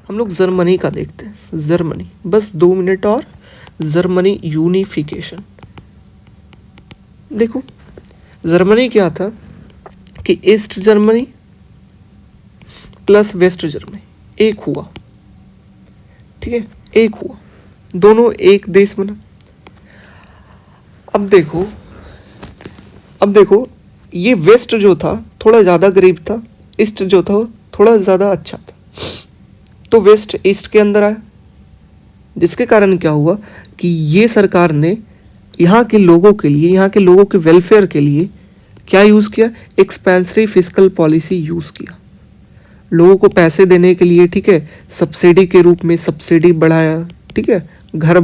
हम लोग जर्मनी का देखते हैं। जर्मनी, बस 2 मिनट और। Germany unification. देखो जर्मनी क्या था कि East Germany plus West Germany एक हुआ, ठीक है, एक हुआ, दोनों एक देश बना। अब देखो ये वेस्ट जो था थोड़ा ज़्यादा गरीब था, ईस्ट जो था थोड़ा ज़्यादा अच्छा था, तो वेस्ट ईस्ट के अंदर आया, जिसके कारण क्या हुआ कि ये सरकार ने यहाँ के लोगों के लिए, यहाँ के लोगों के वेलफेयर के लिए क्या यूज़ किया, एक्सपेंसिव फिस्कल पॉलिसी यूज़ किया, लोगों को पैसे देने के लिए, ठीक है, सब्सिडी के रूप में सब्सिडी बढ़ाया, ठीक है, घर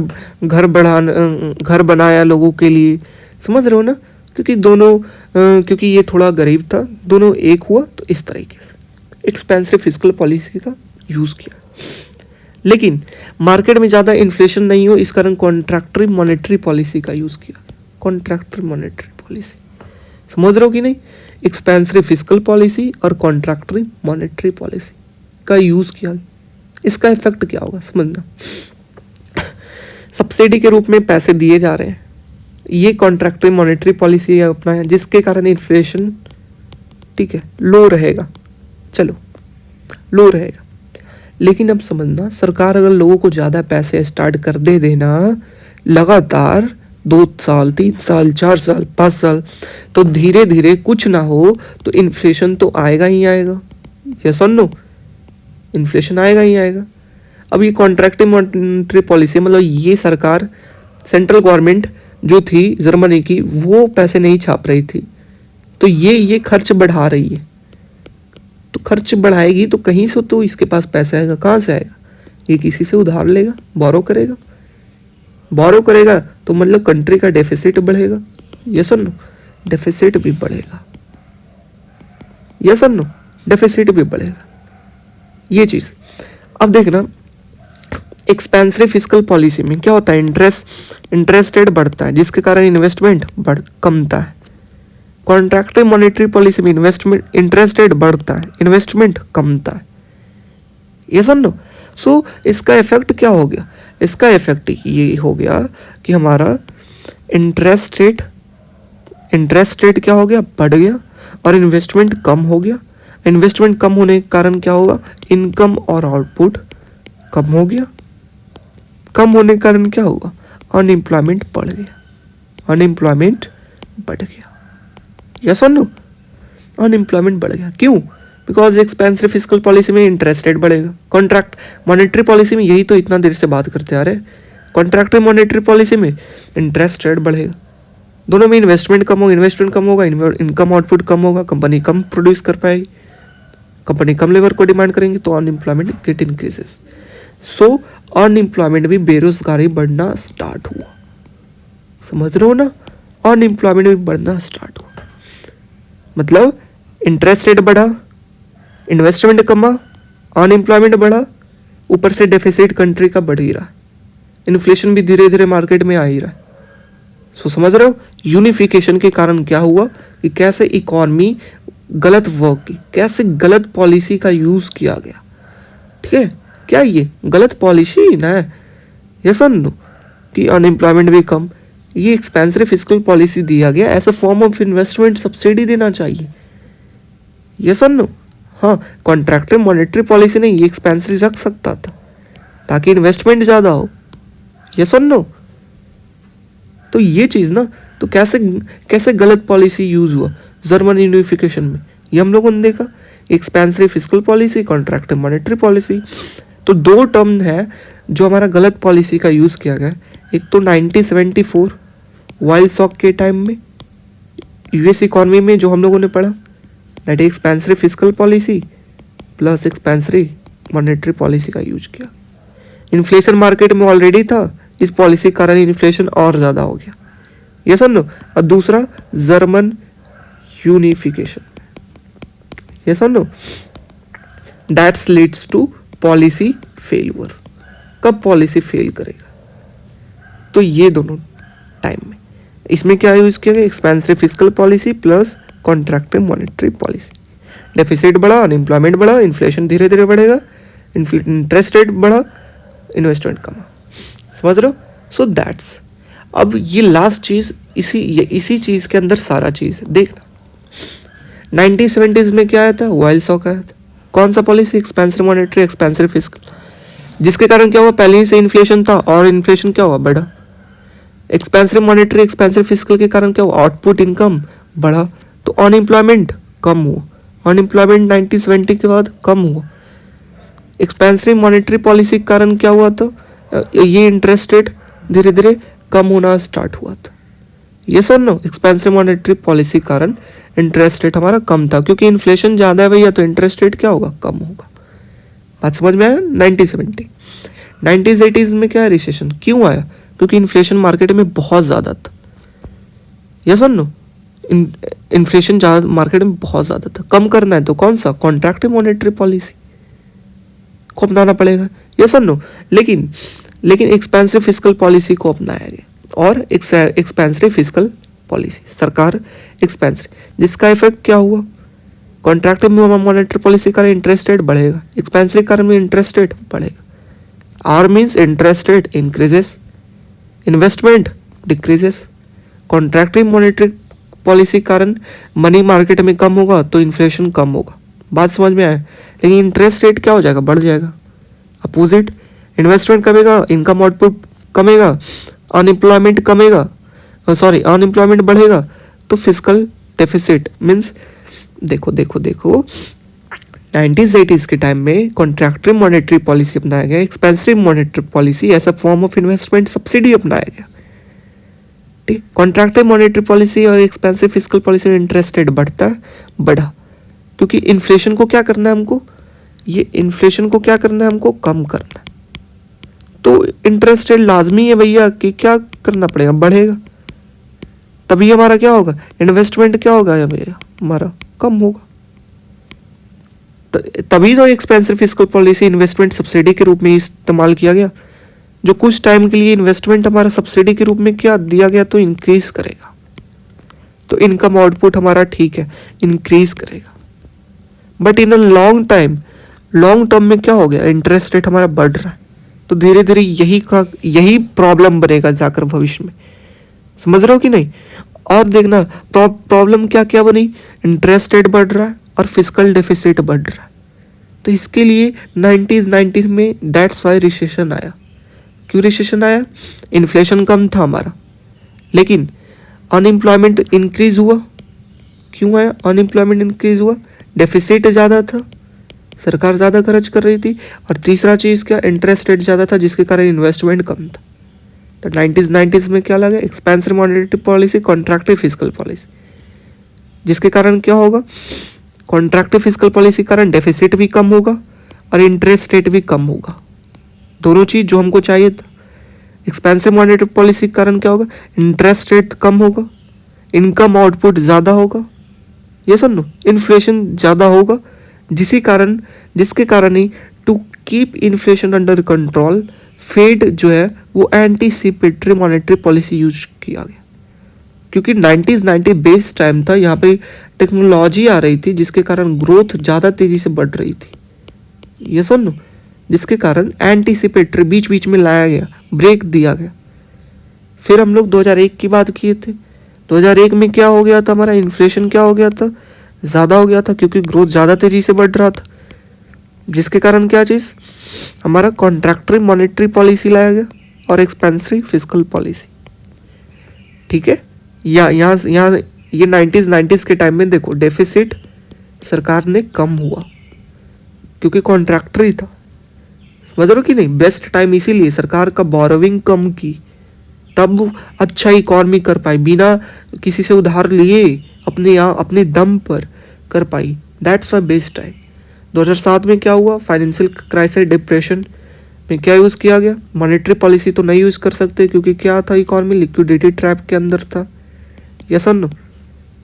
बनाया लोगों के लिए, समझ रहे हो ना, क्योंकि दोनों क्योंकि ये थोड़ा गरीब था, दोनों एक हुआ, तो इस तरीके से एक्सपेंसिव फिस्कल पॉलिसी का यूज़ किया। लेकिन मार्केट में ज़्यादा इन्फ्लेशन नहीं हो, इस कारण कॉन्ट्रैक्टरी मॉनेटरी पॉलिसी का यूज़ किया। कॉन्ट्रैक्टरी मॉनेटरी पॉलिसी समझ रहे हो कि नहीं, एक्सपेंसिव फिस्कल पॉलिसी और कॉन्ट्रैक्टरी मॉनेटरी पॉलिसी का यूज़ किया। इसका इफेक्ट क्या होगा समझना, सब्सिडी के रूप में पैसे दिए जा रहे हैं, ये कॉन्ट्रैक्टरी मॉनेटरी पॉलिसी अपना है, जिसके कारण इन्फ्लेशन, ठीक है, लो रहेगा, चलो लो रहेगा। लेकिन अब समझना, सरकार अगर लोगों को ज़्यादा पैसे स्टार्ट कर दे देना लगातार 2 साल 3 साल 4 साल 5 साल, तो धीरे धीरे कुछ ना हो तो इन्फ्लेशन तो आएगा ही आएगा, ये सुन लो, इन्फ्लेशन आएगा ही आएगा। अब ये कॉन्ट्रैक्टरी मॉनेटरी पॉलिसी मतलब ये सरकार, सेंट्रल गवर्नमेंट जो थी जर्मनी की, वो पैसे नहीं छाप रही थी, तो ये खर्च बढ़ा रही है, तो खर्च बढ़ाएगी तो कहीं से तो इसके पास पैसा आएगा, कहाँ से आएगा, ये किसी से उधार लेगा, बोरो करेगा तो मतलब कंट्री का डेफिसिट बढ़ेगा, ये सुन लो, डेफिसिट भी बढ़ेगा, ये सुन लो, डेफिसिट भी बढ़ेगा, ये चीज़। अब देखना एक्सपेंसिव फिस्कल पॉलिसी में क्या होता है, इंटरेस्ट रेट बढ़ता है, जिसके कारण इन्वेस्टमेंट कमता है। कॉन्ट्रैक्टरी मॉनेटरी पॉलिसी में इंटरेस्ट रेट बढ़ता है, इन्वेस्टमेंट कमता है, ये समझ लो। सो इसका इफेक्ट क्या हो गया, इसका इफेक्ट ये हो गया कि हमारा इंटरेस्ट रेट क्या हो गया, बढ़ गया, और इन्वेस्टमेंट कम हो गया। इन्वेस्टमेंट कम होने के कारण क्या होगा, इनकम और आउटपुट कम हो गया। कम होने के कारण क्या होगा, अनएम्प्लॉयमेंट बढ़ गया, अनएम्प्लॉयमेंट बढ़ गया, या सुन लो, अनएम्प्लॉयमेंट बढ़ गया। क्यों, बिकॉज एक्सपेंसिव फिस्कल पॉलिसी में इंटरेस्ट रेट बढ़ेगा, कॉन्ट्रैक्ट मॉनेटरी पॉलिसी में, यही तो इतना देर से बात करते आ रहे हैं, कॉन्ट्रैक्टरी मॉनेटरी पॉलिसी में इंटरेस्ट रेट बढ़ेगा, दोनों में इन्वेस्टमेंट कम होगा, इनकम आउटपुट कम होगा, कंपनी कम प्रोड्यूस कर पाएगी, कंपनी कम लेबर को डिमांड करेंगे, तो अनएम्प्लॉयमेंट गेट इंक्रीजेस। सो अनएम्प्लॉयमेंट भी, बेरोजगारी बढ़ना स्टार्ट हुआ, समझ रहे हो ना, अनएम्प्लॉयमेंट भी बढ़ना स्टार्ट हुआ, मतलब इंटरेस्ट रेट बढ़ा, इन्वेस्टमेंट कमा, अनएम्प्लॉयमेंट बढ़ा, ऊपर से डेफिसिट कंट्री का बढ़ ही रहा, इन्फ्लेशन भी धीरे धीरे मार्केट में आ ही रहा है। सो समझ रहे हो, यूनिफिकेशन के कारण क्या हुआ कि कैसे इकॉनमी गलत वर्क की, कैसे गलत पॉलिसी का यूज किया गया, ठीक है, क्या ये गलत पॉलिसी ना है, ये सुन लो कि अनएम्प्लॉयमेंट भी कम, ये एक्सपेंसिव फिस्कल पॉलिसी दिया गया as a form of investment, subsidy देना चाहिए, ये सुन लो। हाँ, कॉन्ट्रैक्टरी मॉनेटरी पॉलिसी ने ये एक्सपेंसिव रख सकता था ताकि इन्वेस्टमेंट ज़्यादा हो, ये सुन लो। तो ये चीज़ ना, तो कैसे गलत पॉलिसी यूज़ हुआ जर्मन यूनिफिकेशन में, ये हम लोगों ने देखा, expensive fiscal policy, contractory monetary policy. तो 2 टर्म है जो हमारा गलत पॉलिसी का यूज़ किया गया, एक तो 1974 ऑयल शॉक के टाइम में यूएस इकॉनमी में जो हम लोगों ने पढ़ा, that expensive fiscal policy plus expensive monetary policy का यूज किया। इन्फ्लेशन मार्केट में ऑलरेडी था, इस पॉलिसी के कारण इन्फ्लेशन और ज़्यादा हो गया, ये सुन लो। और दूसरा जर्मन यूनिफिकेशन, ये सुन लो, that's leads to policy failure. कब पॉलिसी फेल करेगा, तो ये दोनों टाइम में, इसमें क्या यूज़ किया गया, expensive fiscal policy plus contractory monetary policy. Deficit बढ़ा, अनएम्प्लॉयमेंट बढ़ा, इन्फ्लेशन धीरे धीरे बढ़ेगा, इंटरेस्ट रेट बढ़ा, इन्वेस्टमेंट कमा। समझ रहे हो? सो दैट्स, अब ये लास्ट चीज़ इसी चीज़ के अंदर सारा चीज़ है। देखना 1970s में क्या आया था? ऑयल शॉक आया था। कौन सा policy? Expensive monetary, expensive fiscal, जिसके कारण क्या हुआ? पहले ही से इन्फ्लेशन था और इन्फ्लेशन क्या हुआ? बढ़ा। एक्सपेंसिव मॉनेटरी, एक्सपेंसिव फिस्कल के कारण क्या हुआ? आउटपुट इनकम बढ़ा, तो अनएम्प्लॉयमेंट कम हुआ। अनएम्प्लॉयमेंट 1970 के बाद कम हुआ। एक्सपेंसिव मॉनेटरी पॉलिसी के कारण क्या हुआ था? ये इंटरेस्ट रेट धीरे धीरे कम होना स्टार्ट हुआ था। ये सर नो, एक्सपेंसिव मॉनेटरी पॉलिसी के कारण इंटरेस्ट रेट हमारा कम था, क्योंकि इन्फ्लेशन ज़्यादा है भैया, तो इंटरेस्ट रेट क्या होगा? कम होगा। बात समझ में आया? 1970 1980s में क्या है? रिसेशन क्यों आया? क्योंकि इन्फ्लेशन मार्केट में बहुत ज़्यादा था। ये सुन लो, इन्फ्लेशन ज़्यादा मार्केट में बहुत ज़्यादा था। कम करना है तो कौन सा? कॉन्ट्रैक्टिव मॉनेटरी पॉलिसी को अपनाना पड़ेगा। ये सुन लो, लेकिन एक्सपेंसिव फिस्कल पॉलिसी को अपनाया गया। और एक्सपेंसिव फिस्कल पॉलिसी, सरकार एक्सपेंसिव, जिसका इफेक्ट क्या हुआ? कॉन्ट्रैक्टिव मॉनेटरी पॉलिसी का इंटरेस्ट रेट बढ़ेगा, एक्सपेंसिव कारण में इंटरेस्ट रेट बढ़ेगा। Are means interest rate increases, investment decreases. Contractive monetary policy कारण मनी मार्केट में कम होगा तो इन्फ्लेशन कम होगा। बात समझ में आए? लेकिन इंटरेस्ट रेट क्या हो जाएगा? बढ़ जाएगा। अपोजिट, इन्वेस्टमेंट कमेगा, इनकम आउटपुट कमेगा, अनएम्प्लॉयमेंट कमेगा, अनएम्प्लॉयमेंट बढ़ेगा, तो फिस्कल डेफिसिट मीन्स देखो 1980s के टाइम में कॉन्ट्रैक्टिव मॉनेटरी पॉलिसी अपनाया गया, expensive monetary policy as a form of investment subsidy अपनाया गया। ठीक, कॉन्ट्रैक्टिव मॉनेटरी पॉलिसी और एक्सपेंसिव फिस्कल पॉलिसी में इंटरेस्ट रेट बढ़ा, क्योंकि इन्फ्लेशन को क्या करना है हमको? ये इन्फ्लेशन को क्या करना है हमको? कम करना है। तो इंटरेस्ट रेट लाजमी है भैया कि क्या करना पड़ेगा? बढ़ेगा, तभी हमारा क्या होगा? इन्वेस्टमेंट क्या होगा भैया? हमारा कम होगा। तभी तो expensive fiscal policy investment subsidy के रूप में इस्तेमाल किया गया, जो कुछ टाइम के लिए इन्वेस्टमेंट हमारा सब्सिडी के रूप में क्या दिया गया, तो इंक्रीज करेगा, तो इनकम आउटपुट हमारा ठीक है इंक्रीज करेगा। But in a long term में क्या हो गया? इंटरेस्ट रेट हमारा बढ़ रहा है, तो धीरे धीरे यही प्रॉब्लम बनेगा जाकर भविष्य में। समझ रहे हो कि नहीं? और देखना प्रॉब्लम क्या क्या बनी? इंटरेस्ट रेट बढ़ रहा है और फिस्कल डेफिसिट बढ़ रहा है। तो इसके लिए 1990 में दैट्स वाई रिसेशन आया। क्यों रिसेशन आया? इन्फ्लेशन कम था हमारा, लेकिन अनएम्प्लॉयमेंट इंक्रीज हुआ। क्यों आया? अनएम्प्लॉयमेंट इंक्रीज हुआ, डेफिसिट ज़्यादा था, सरकार ज़्यादा खर्च कर रही थी, और तीसरा चीज़ क्या? इंटरेस्ट रेट ज़्यादा था, जिसके कारण इन्वेस्टमेंट कम था। तो 1990s में क्या लगा? Expensive monetary policy, कॉन्ट्रैक्टिव fiscal policy, जिसके कारण क्या होगा? कॉन्ट्रैक्टिव फिस्कल पॉलिसी के कारण डेफिसिट भी कम होगा और इंटरेस्ट रेट भी कम होगा, दोनों चीज़ जो हमको चाहिए था। एक्सपेंसिव मॉनेटरी पॉलिसी के कारण क्या होगा? इंटरेस्ट रेट कम होगा, इनकम आउटपुट ज़्यादा होगा, ये सुन लो, इन्फ्लेशन ज़्यादा होगा, जिसके कारण ही to keep inflation under control Fed जो है वो एंटीसिपेटरी मॉनेटरी पॉलिसी यूज किया गया। क्योंकि 1990 बेस टाइम था, यहाँ पे टेक्नोलॉजी आ रही थी, जिसके कारण ग्रोथ ज़्यादा तेज़ी से बढ़ रही थी, ये सुन लो, जिसके कारण एंटीसिपेटरी बीच बीच में लाया गया, ब्रेक दिया गया। फिर हम लोग 2001 की बात किए थे। 2001 में क्या हो गया था? हमारा इन्फ्लेशन क्या हो गया था? ज़्यादा हो गया था, क्योंकि ग्रोथ ज़्यादा तेज़ी से बढ़ रहा था, जिसके कारण क्या चीज़? हमारा कॉन्ट्रैक्टिव मॉनेटरी पॉलिसी लाया गया और एक्सपेंसिव फिस्कल पॉलिसी। ठीक है, यहाँ ये 90s के टाइम में देखो डेफिसिट सरकार ने कम हुआ, क्योंकि कॉन्ट्रैक्टरी था। समझ रहे हो कि नहीं? बेस्ट टाइम इसीलिए सरकार का बोरोविंग कम की, तब अच्छा इकॉनमी कर पाई, बिना किसी से उधार लिए अपने दम पर कर पाई। That's why best time. 2007 में क्या हुआ? फाइनेंशियल क्राइसिस, डिप्रेशन में क्या यूज़ किया गया? मॉनेटरी पॉलिसी तो नहीं यूज़ कर सकते, क्योंकि क्या था? इकॉनमी लिक्विडिटी ट्रैप के अंदर था। यस और no?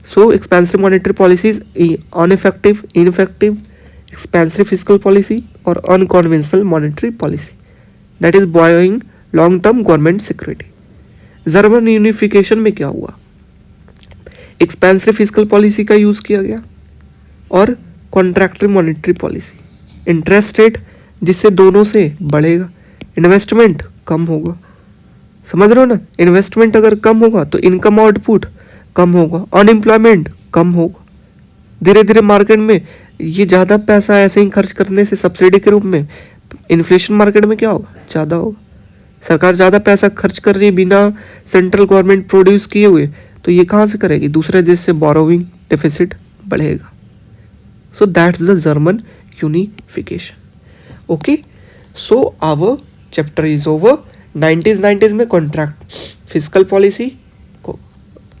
So expensive monetary policies uneffective, ineffective, expensive fiscal policy और unconventional monetary policy, that is buying long term government security. German unification में क्या हुआ? एक्सपेंसिव फिस्कल पॉलिसी का यूज़ किया गया और contractive monetary policy. Interest rate जिससे दोनों से बढ़ेगा, इन्वेस्टमेंट कम होगा, समझ रहे हो ना, इन्वेस्टमेंट अगर कम होगा तो इनकम आउटपुट कम होगा, अनएम्प्लॉयमेंट कम होगा, धीरे धीरे मार्केट में ये ज़्यादा पैसा ऐसे ही खर्च करने से सब्सिडी के रूप में इन्फ्लेशन मार्केट में क्या होगा, ज़्यादा होगा, सरकार ज़्यादा पैसा खर्च कर रही है बिना सेंट्रल गवर्नमेंट प्रोड्यूस किए हुए, तो ये कहाँ से करेगी, दूसरे देश से बोरोविंग, डेफिसिट बढ़ेगा। So that's the German unification. Okay, so our chapter is over. 90s में कॉन्ट्रैक्ट फिजिकल पॉलिसी को,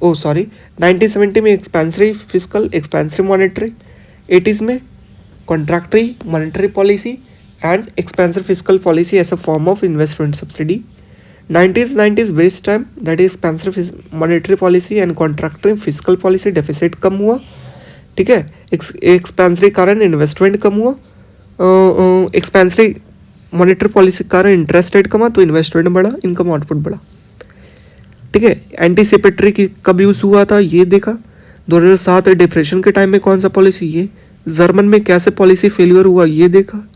1970 में expensive physical, expensive monetary, 80s में contractory monetary policy and expansive fiscal policy as a form of investment subsidy. 90s base time, that is expansive monetary policy and contracting fiscal policy, deficit कम हुआ, ठीक है, expansive कारण investment कम हुआ, expansive monetary policy कारण interest rate कमा तो investment बढ़ा, income output बढ़ा, ठीक है। एंटीसिपेटरी की कब यूज़ हुआ था ये देखा, 2007 डिप्रेशन के टाइम में कौन सा पॉलिसी, ये जर्मन में कैसे पॉलिसी फेलियर हुआ ये देखा,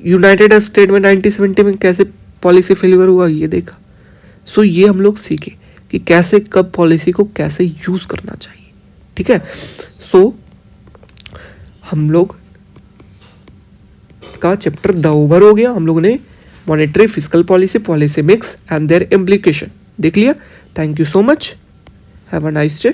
यूनाइटेड स्टेट में 1970 में कैसे पॉलिसी फेलियर हुआ ये देखा। सो ये हम लोग सीखे कि कैसे कब पॉलिसी को कैसे यूज करना चाहिए, ठीक है। सो हम लोग का चैप्टर द ओवर हो गया, हम लोग ने monetary physical policy, policy mix and their implication देख लिया। Thank you so much, have a nice day.